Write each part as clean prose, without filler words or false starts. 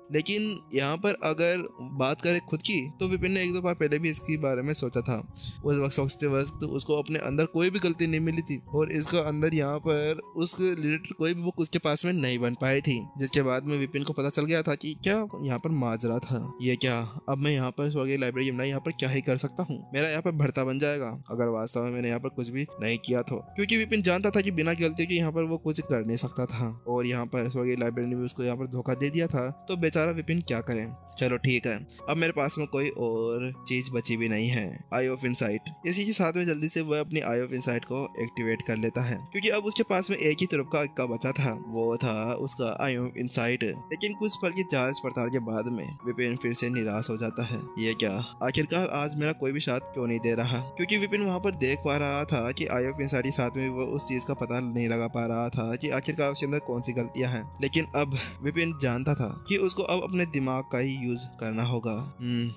लेकिन यहाँ पर अगर बात करें खुद की तो विपिन ने एक दो बार पहले भी इसके बारे में सोचा था। उस वक्त सोचते वक्त उसको अपने अंदर कोई भी गलती नहीं मिली थी और इसका अंदर यहाँ पर उस रिलेटेड कोई भी बुक उसके पास में नहीं बन पाई थी, जिसके बाद में विपिन को पता चल गया था कि क्या यहाँ पर माजरा था। ये क्या, अब मैं यहाँ पर स्वर्गीय लाइब्रेरी यमुना यहाँ पर क्या ही कर सकता हूँ, मेरा यहाँ पर भर्ता बन जाएगा अगर वास्तव में मैंने यहाँ पर कुछ भी नहीं किया तो। क्योंकि विपिन जानता था कि बिना गलती के यहाँ पर वो कुछ कर नहीं सकता था और यहाँ पर स्वर्गीय लाइब्रेरी ने भी उसको यहाँ पर धोखा दे दिया था, तो बेचारा विपिन क्या करे। चलो ठीक है, अब मेरे पास में कोई और चीज बची भी नहीं है, आई ऑफ इनसाइट। इसी के साथ में जल्दी से वह अपनी आई ऑफ इनसाइट को एक्टिवेट कर लेता है, क्योंकि अब उसके पास में एक ही तरफ का इक्का बचा था, वो था उसका आई ऑफ इनसाइट। लेकिन कुछ पल की जांच पड़ताल के बाद में विपिन फिर से निराश हो जाता है। ये क्या, आखिरकार आज मेरा कोई भी साथ क्यों नहीं दे रहा। क्योंकि विपिन वहाँ पर देख पा रहा था कि आई ऑफ इनसाइट के साथ में वो उस चीज का पता नहीं लगा पा रहा था कि आखिरकार उसके अंदर कौन सी गलतियां हैं। लेकिन अब विपिन जानता था कि उसको अब अपने दिमाग का ही यूज करना होगा।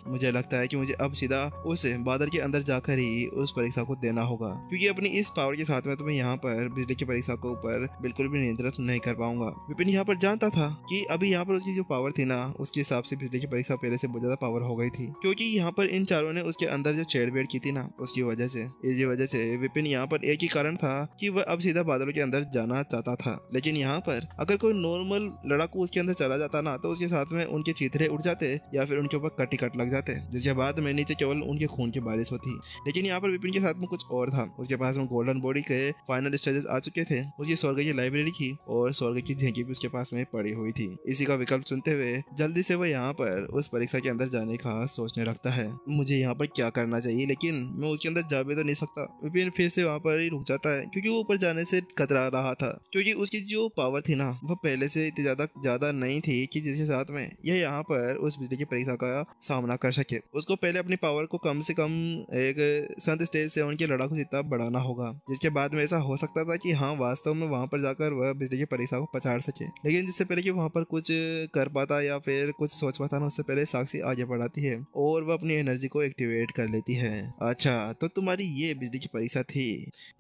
मुझे लगता है कि मुझे अब सीधा उस बादल के अंदर जाकर ही उस परीक्षा को देना होगा, क्योंकि अपनी इस पावर के साथ में तो मैं यहाँ पर बिजली की परीक्षा के ऊपर बिल्कुल भी नियंत्रण नहीं कर पाऊंगा। विपिन यहाँ पर जानता था कि अभी यहाँ पर उसकी जो पावर थी ना, उसके हिसाब से बिजली की परीक्षा पहले से बहुत ज्यादा पावर हो गई थी, क्योंकि यहाँ पर इन चारों ने उसके अंदर जो छेड़छाड़ की थी ना, उसकी वजह से, इसी वजह से विपिन यहाँ पर एक ही कारण था कि वह अब सीधा बादलों के अंदर जाना चाहता था। लेकिन यहाँ पर अगर कोई नॉर्मल लड़ाकू उसके अंदर चला जाता ना, तो उसके साथ में उनके चीथड़े उड़ जाते या फिर उनके ऊपर कटी कट लग जाते, जिसके बाद में नीचे केवल उनके खून की बारिश होती। लेकिन यहाँ पर विपिन के साथ में कुछ और था। उसके पास में गोल्डन बॉडी के फाइनल स्टेजेस आ चुके थे, उसकी स्वर्ग की लाइब्रेरी की और स्वर्ग की झेंकी भी उसके पास में पड़ी हुई थी। इसी का विकल्प सुनते हुए जल्दी से वह यहाँ पर उस परीक्षा के अंदर जाने का सोचने लगता है। मुझे यहाँ पर क्या करना चाहिए, लेकिन मैं उसके अंदर जा भी तो नहीं सकता। विपिन फिर से वहाँ पर ही रुक जाता है, क्योंकि वो ऊपर जाने से कतरा रहा था, क्योंकि उसकी जो पावर थी ना, वो पहले से इतनी ज्यादा नहीं थी कि जिसके साथ में यह यहाँ पर उस बिजली की परीक्षा का सामना कर सके। उसको पहले अपनी पावर को कम से कम एक संत स्टेज से उनके लड़ाकू जितना बढ़ाना होगा, जिसके बाद में ऐसा हो सकता था कि हाँ वास्तव में वहां पर जाकर वह बिजली की परीक्षा को पछाड़ सके। लेकिन जिससे पहले कि वहां पर कुछ कर पाता या फिर कुछ सोच पाता ना, उससे पहले साक्षी आगे बढ़ाती है और वह अपनी एनर्जी को एक्टिवेट कर लेती है। अच्छा, तो तुम्हारी ये बिजली की परीक्षा थी,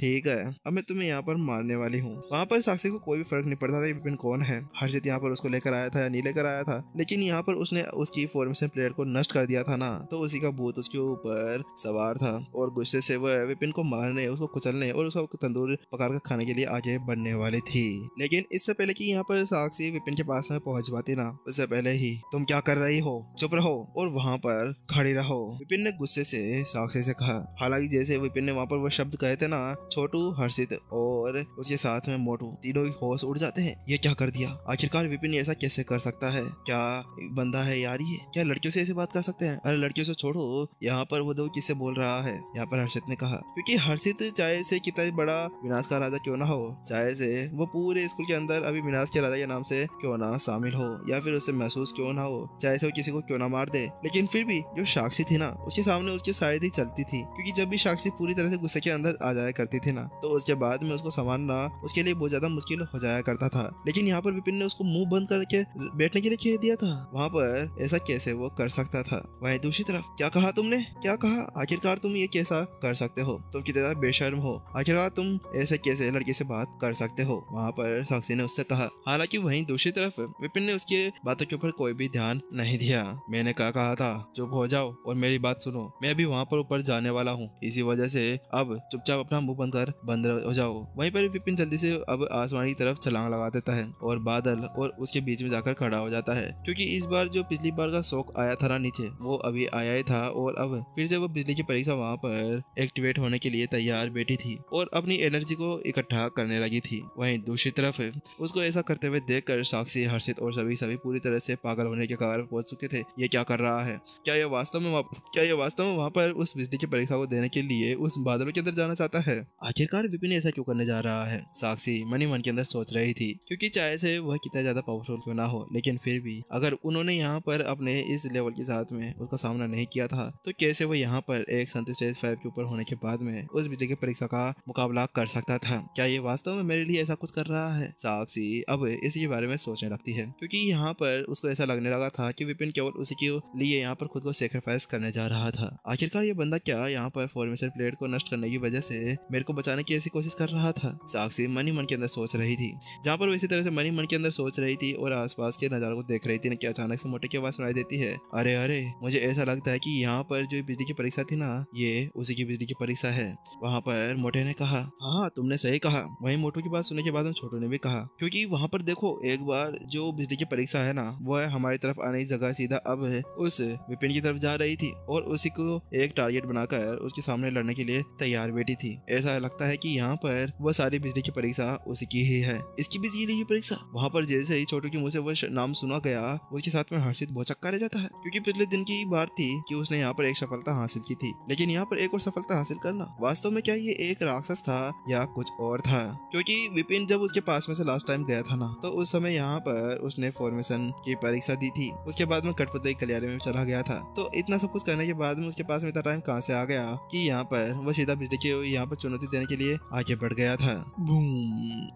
ठीक है, अब मैं तुम्हें यहाँ पर मारने वाली हूँ। वहाँ पर साक्षी को कोई भी फर्क नहीं पड़ता था विपिन कौन है। हर्षित यहाँ पर उसको लेकर आया था या नहीं लेकर आया था, लेकिन यहाँ पर उसने उसकी फॉर्मेशन प्लेयर को नष्ट कर दिया था ना, तो उसी का भूत उसके ऊपर सवार था और गुस्से से वह विपिन को मारने, उसको कुचलने और उसको तंदूर पकाकर कर खाने के लिए आगे बढ़ने वाली थी। लेकिन इससे पहले कि यहाँ पर साक्षी विपिन के पास में पहुंच पाती ना, उससे पहले ही तुम क्या कर रही हो, चुप रहो और वहाँ पर खड़ी रहो, विपिन ने गुस्से से साक्षी से कहा। हालांकि जैसे विपिन ने वहाँ पर वो शब्द कहे थे ना, छोटू, हर्षित और उसके साथ में मोटू, तीनों ही होश उड़ जाते हैं। ये क्या कर दिया, आखिरकार विपिन ऐसा कैसे कर सकता है, क्या बंदा है यार ये, क्या लड़कियों से ऐसे बात कर सकते हैं। अरे लड़कियों से छोड़ो, यहाँ पर वो दो किससे बोल रहा है, यहाँ पर हर्षित ने कहा। क्योंकि हर्षित चाहे से कितना बड़ा विनाश का राजा क्यों ना हो, चाहे से वो पूरे स्कूल के अंदर अभी विनाश के राजा के नाम से क्यों ना शामिल हो या फिर उससे महसूस क्यों ना हो, चाहे से वो किसी को क्यों ना मार दे, लेकिन फिर भी जो साक्षी थी ना, उसके सामने उसकी शायद ही चलती थी। क्योंकि जब भी साक्षी पूरी तरह से गुस्से के अंदर आ जाया करती थी ना, तो उसके बाद में उसको संभालना उसके लिए बहुत ज्यादा मुश्किल हो जाया करता था। लेकिन यहाँ पर विपिन ने उसको मुंह बंद करके बैठने के लिए कह दिया था। वहाँ पर ऐसा कैसे वो कर सकता था। वहीं दूसरी तरफ, क्या कहा तुमने, क्या कहा, आखिरकार तुम ये कैसा कर सकते हो, तुम कितना बेशर्म हो, आखिरकार तुम ऐसे कैसे लड़की से बात कर सकते हो, वहाँ पर साक्षी ने उससे कहा। हालांकि वहीं दूसरी तरफ विपिन ने उसकी बातों के ऊपर कोई भी ध्यान नहीं दिया। मैंने क्या कहा था, चुप हो जाओ और मेरी बात सुनो, मैं अभी वहाँ पर ऊपर जाने वाला हूँ, इसी वजह से अब चुपचाप अपना मुंह बंद कर बंद हो जाओ। वहीं पर विपिन जल्दी से अब आसमान की तरफ छलांग लगा देता है और बादल और उसके बीच में जाकर खड़ा हो जाता है। क्योंकि इस बार जो पिछली बार का शौक आया था ना नीचे, वो अभी आया ही था और अब फिर से वो बिजली की परीक्षा वहाँ पर एक्टिवेट होने के लिए तैयार बैठी थी और अपनी एनर्जी को इकट्ठा करने लगी थी। वहीं दूसरी तरफ उसको ऐसा करते हुए देखकर साक्षी, हर्षित और सभी पूरी तरह से पागल होने के कारण पहुंच चुके थे। ये क्या कर रहा है, क्या ये वास्तव में वहाँ पर उस बिजली की परीक्षा को देने के लिए उस बादलों के अंदर जाना चाहता है। आखिरकार विपिन ऐसा क्यों करने जा रहा है, साक्षी मन ही मन के अंदर सोच रही थी। क्योंकि चाहे से वह कितना ज्यादा पावरफुल क्यों ना हो, लेकिन फिर भी अगर उन्होंने यहाँ पर अपने इस लेवल के साथ में उसका सामना नहीं किया था, तो कैसे वो यहाँ पर एक संत स्टेज 5 के ऊपर होने के बाद में उस बिजली की परीक्षा का मुकाबला कर सकता था। क्या ये वास्तव में मेरे लिए ऐसा कुछ कर रहा है। साक्षी अब इसी के बारे में सोचने लगती है, क्योंकि यहाँ पर उसको ऐसा लगने लगा था कि विपिन केवल उसी के लिए यहाँ पर खुद को सेक्रीफाइस करने जा रहा था। आखिरकार ये बंदा क्या यहाँ पर फॉर्मेशन प्लेट को नष्ट करने की वजह से मेरे को बचाने की ऐसी कोशिश कर रहा था। साक्षी मन ही मन के अंदर सोच रही थी। जहाँ पर वो इसी तरह से मन ही मन के अंदर सोच रही थी और आसपास के नजारों को देख रही थी कि अचानक से मोटे की आवाज सुनाई देती है, अरे अरे मुझे ऐसा लगता है कि यहाँ पर जो बिजली की परीक्षा थी ना, ये उसी की बिजली की परीक्षा है। वहाँ पर मोटे ने कहा, हाँ तुमने सही कहा। वहीं मोटू की बात सुनने के बाद हम छोटू ने भी कहा, क्योंकि वहाँ पर देखो एक बार जो बिजली की परीक्षा है ना, वो हमारी तरफ आने की जगह सीधा अब उस विपिन की तरफ जा रही थी और उसी को एक टारगेट बनाकर उसके सामने लड़ने के लिए तैयार बैठी थी। ऐसा लगता है कि यहाँ पर वह सारी बिजली की परीक्षा उसी की ही है, इसकी बिजली की परीक्षा। वहाँ पर जैसे ही छोटू के मुंह से वह नाम सुना गया, उसके साथ में हर्षित बहुत चक्का रह जाता है, क्योंकि पिछले दिन की बात थी कि उसने यहाँ पर एक सफलता हासिल की थी, लेकिन यहाँ पर एक और सफलता हासिल करना, वास्तव में क्या ये एक राक्षस था या कुछ और था? क्योंकि विपिन जब उसके पास में से लास्ट टाइम गया था ना, तो उस समय यहाँ पर उसने फॉर्मेशन की परीक्षा दी थी, उसके बाद में कठपुतली कल्याणी में चला गया था। तो इतना सब कुछ करने के बाद में उसके पास में इतना टाइम कहाँ से आ गया कि यहाँ पर वह सीधा बिजली के यहाँ पर चुनौती देने के लिए आगे बढ़ गया था। बूम,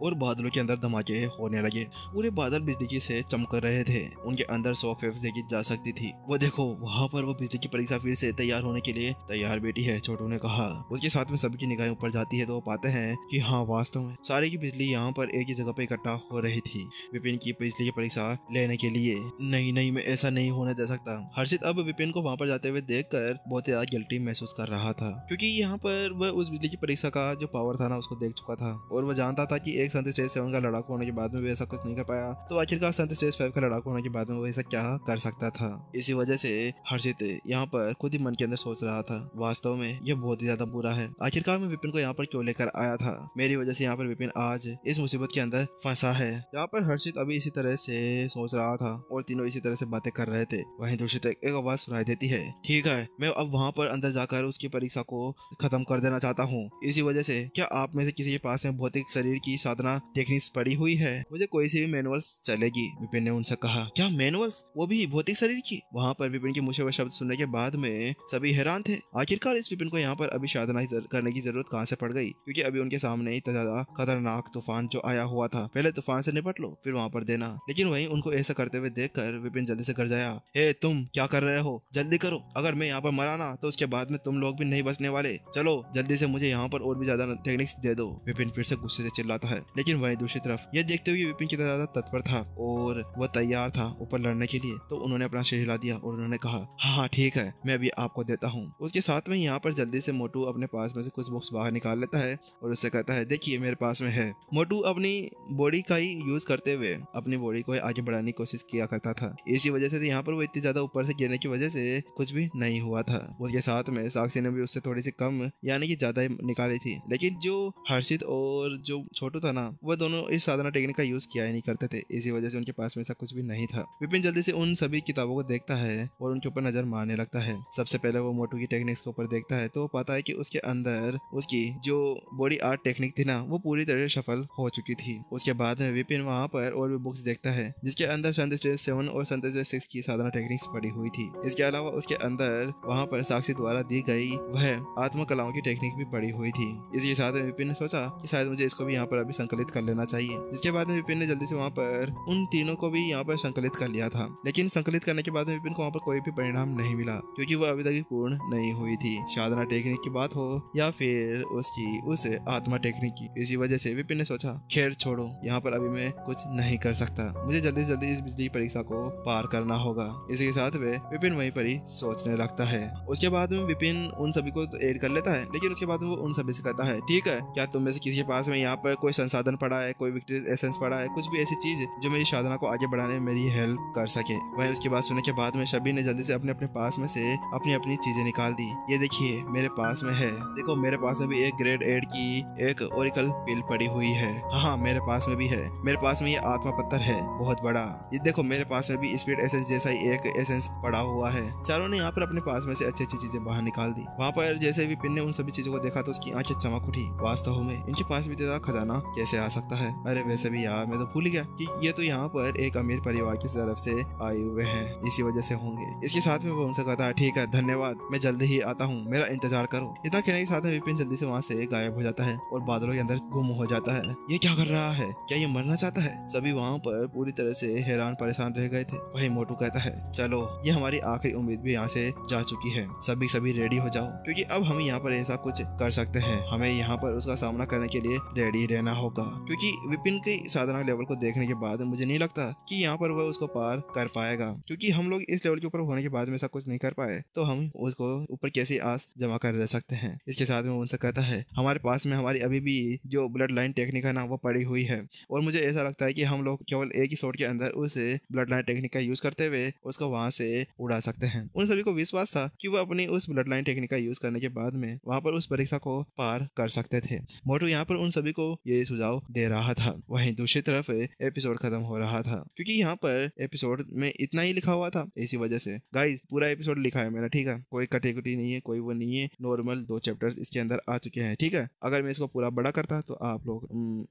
और बादलों के अंदर धमाके होने लगे, पूरे बादल बिजली की से चमक रहे थे, उनके अंदर शॉक वेव्स देखी जा सकती थी। वो देखो वहाँ पर वो बिजली की परीक्षा फिर से तैयार होने के लिए तैयार बैठी है, छोटू ने कहा। उसके साथ में सबकी निगाहें ऊपर जाती है तो वो पाते हैं कि हाँ वास्तव में सारी की बिजली यहाँ पर एक ही जगह पे इकट्ठा हो रही थी, विपिन की बिजली की परीक्षा लेने के लिए। नहीं मैं ऐसा नहीं होने दे सकता। हर्षित अब विपिन को वहाँ पर जाते हुए देखकर बहुत ज्यादा गिल्टी महसूस कर रहा था, क्योंकि यहाँ पर वह उस बिजली की परीक्षा का जो पावर था ना, उसको देख चुका था और वह जानता था कि एक संत स्टेज 7 का लड़ाकू होने के बाद में भी ऐसा कुछ नहीं कर पाया, तो आखिरकार संत स्टेज 5 का लड़ाकू होने के बाद में वो ऐसा क्या कर सकता था। इसी वजह से हर्षित यहाँ पर खुद ही मन के अंदर सोच रहा था, वास्तव में यह बहुत ही ज्यादा बुरा है, आखिरकार मैं विपिन को यहाँ पर क्यों लेकर आया था, मेरी वजह से यहाँ पर विपिन आज इस मुसीबत के अंदर फंसा है। यहाँ पर हर्षित अभी इसी तरह से सोच रहा था और तीनों इसी तरह से बातें कर रहे थे। वहीं दूसरी तरफ एक आवाज सुनाई देती है, ठीक है मैं अब वहाँ पर अंदर जाकर उसकी परीक्षा को खत्म कर देना चाहता हूँ, इसी वजह से क्या आप में से किसी के पास में भौतिक शरीर की साधना टेक्निक्स पड़ी हुई है? मुझे कोई सी भी मैनुअल्स चलेगी, विपिन ने उनसे कहा। क्या मैनुअल्स, वो भी भौतिक शरीर की? वहाँ पर विपिन के मुंह से वह शब्द सुनने के बाद में सभी हैरान थे, आखिरकार इस विपिन को यहाँ पर अभी साधना करने की जरूरत कहाँ से पड़ गई, क्योंकि अभी उनके सामने इतना ज्यादा खतरनाक तूफान जो आया हुआ था, पहले तूफान से निपट लो फिर वहाँ पर देना। लेकिन वहीं उनको ऐसा करते हुए देखकर विपिन जल्दी से घर जाया, हे तुम क्या कर रहे हो, जल्दी करो, अगर मैं यहाँ पर मरा ना तो उसके बाद में तुम लोग भी नहीं बचने वाले, चलो जल्दी से मुझे यहाँ पर और भी ज्यादा टेक्निक्स दे दो। विपिन फिर से गुस्से से चिल्लाता है, लेकिन वहीं दूसरी तरफ यह देखते हुए विपिन कितना ज्यादा तत्पर था और वह तैयार था ऊपर लड़ने के लिए, तो उन्होंने अपना शरीर हिला दिया और उन्होंने कहा, हाँ ठीक है मैं अभी आपको देता हूँ। उसके साथ में यहाँ पर जल्दी से मोटू अपने पास में से कुछ बॉक्स बाहर निकाल लेता है और उससे कहता है, देखिए मेरे पास में है। मोटू अपनी बॉडी का ही यूज करते हुए अपनी बॉडी को आगे बढ़ाने की कोशिश किया करता था, इसी वजह से यहाँ पर वो इतनी ज्यादा ऊपर से गिरने की वजह से कुछ भी नहीं हुआ था। उसके साथ में साक्षी ने भी उससे थोड़ी सी कम यानी कि ज्यादा निकाली थी, लेकिन जो हर्षित और जो छोटू था ना, वो दोनों इस साधना टेक्निक का यूज किया ही नहीं करते थे, इसी वजह से उनके पास में ऐसा कुछ भी नहीं था। विपिन जल्दी से उन सभी किताबों को देखता है और उनके ऊपर नजर मारने लगता है। सबसे पहले वो मोटू की टेक्निक्स के ऊपर देखता है तो वो पाता है कि उसके अंदर उसकी जो बॉडी आर्ट टेक्निक थी ना, वो पूरी तरह से सफल हो चुकी थी। उसके बाद में विपिन वहाँ पर और भी बुक्स देखता है जिसके अंदर संत स्टेज 7 और संत स्टेज 6 की साधना टेक्निक्स पड़ी हुई थी। इसके अलावा उसके अंदर वहाँ पर साक्षी द्वारा दी गई वह आत्म कलाओं की टेक्निक भी पड़ी हुई थी। इसके साथ में विपिन ने सोचा कि शायद मुझे इसको भी यहाँ पर अभी संकलित कर लेना चाहिए। इसके बाद में विपिन ने जल्दी से वहाँ पर उन तीनों को भी यहाँ पर संकलित कर लिया था, लेकिन संकलित करने के बाद में विपिन को वहाँ पर कोई भी परिणाम नहीं मिला, क्योंकि वह अभी तक पूर्ण नहीं हुई थी, साधना टेक्निक की बात हो या फिर उसकी उस आत्मा टेक्निक की। इसी वजह से विपिन ने सोचा, खैर छोड़ो, यहाँ पर अभी मैं कुछ नहीं कर सकता, मुझे जल्दी से जल्दी इस बिजली परीक्षा को पार करना होगा। इसी के साथ में विपिन वहीं पर ही सोचने लगता है। उसके बाद में विपिन उन सभी को तो ऐड कर लेता है, लेकिन उसके बाद में वो उन सभी से कहता है, ठीक है क्या तुम में से किसी के पास में यहाँ पर कोई संसाधन पड़ा है, कोई विक्ट्री एसेंस पड़ा है, कुछ भी ऐसी चीज जो मेरी साधना को आगे बढ़ाने में मेरी हेल्प कर सके। वहीं उसकी बात सुनने के बाद में सभी ने जल्दी से अपने अपने पास में से अपनी अपनी चीजें निकाल दी। ये देखिए मेरे पास में है, देखो मेरे पास में भी एक ग्रेड 8 की एक ओरिकल पिल पड़ी हुई है, हाँ मेरे पास में भी है, मेरे पास में ये आत्मा पत्थर है बहुत बड़ा, ये देखो मेरे पास में भी स्पीड एसेंस जैसा ही एक एसेंस पड़ा हुआ है। चारों ने यहाँ पर अपने पास में से अच्छी अच्छी चीजें बाहर निकाल दी। वहाँ पर जैसे विपिन ने उन सभी चीजों को देखा तो उसकी आंखें चमक उठी, वास्तव में इनके पास भी तेरा खजाना कैसे आ सकता है? अरे वैसे भी यार मैं तो भूल गया कि ये तो यहाँ पर एक अमीर परिवार की तरफ से आए हुए हैं, इसी वजह से होंगे। इसके साथ में वो उनसे कहता है, ठीक है धन्यवाद, मैं जल्दी ही आता हूँ, मेरा इंतजार करो। इतना कहने के साथ में विपिन जल्दी से वहाँ से गायब हो जाता है और बादलों के अंदर गुम हो जाता है। ये क्या कर रहा है, क्या ये मरना चाहता है? सभी वहाँ पर पूरी तरह से हैरान परेशान रह गए थे। वही मोटू कहता है, चलो ये हमारी आखिरी उम्मीद भी यहाँ से जा चुकी है, सभी रेडी हो जाओ, क्योंकि अब हम यहाँ पर ऐसा कुछ कर सकते हैं, हमें यहाँ पर उसका सामना करने के लिए रेडी रहना होगा। क्योंकि विपिन की साधना लेवल को देखने के बाद मुझे नहीं लगता कि यहाँ पर वह उसको पार कर पाएगा, क्योंकि हम लोग इस लेवल के ऊपर होने के बाद में ऐसा कुछ नहीं कर पाए तो हम उसको ऊपर कैसी आस जमा कर रह सकते हैं। इसके साथ में वो उनसे कहता है हमारे पास में हमारी अभी भी जो ब्लड लाइन टेक्निक है ना वो पड़ी हुई है, और मुझे ऐसा लगता है कि हम लोग केवल एक ही शॉट के अंदर उस ब्लड लाइन टेक्निक का यूज करते हुए उसको वहां से उड़ा सकते हैं। उन सभी को विश्वास था कि वो अपनी उस ब्लड लाइन टेक्निक का यूज करने के बाद में वहां पर उस परीक्षा को पार कर सकते थे। मोटू यहाँ पर उन सभी को ये सुझाव दे रहा था। वहीं दूसरी तरफ एपिसोड खत्म हो रहा था, क्योंकि यहाँ पर एपिसोड में इतना ही लिखा हुआ था। इसी वजह से गाइस पूरा एपिसोड लिखा है मैंने, ठीक है, कोई कटी कुटी नहीं है, कोई वो नहीं है, नॉर्मल 2 चैप्टर्स इसके अंदर आ चुके हैं, ठीक है। अगर मैं इसको पूरा बड़ा करता तो आप लोग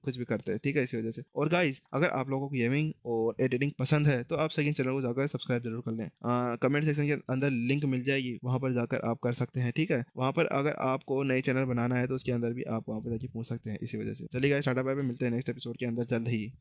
कुछ भी करते हैं, ठीक है, इसी वजह से। और गाइस अगर आप लोगों को गेमिंग और एडिटिंग पसंद है तो आप सेकंड चैनल को जाकर सब्सक्राइब जरूर कर लें। कमेंट सेक्शन के अंदर लिंक मिल जाएगी, वहां पर जाकर आप कर सकते हैं, ठीक है। वहां पर अगर आपको नई चैनल बनाना है तो उसके अंदर भी आप वहां पर जाके पूछ सकते हैं। इसी वजह से चलिए गाइस टाटा बाय बाय, मिलते हैं नेक्स्ट एपिसोड के अंदर जल्द ही।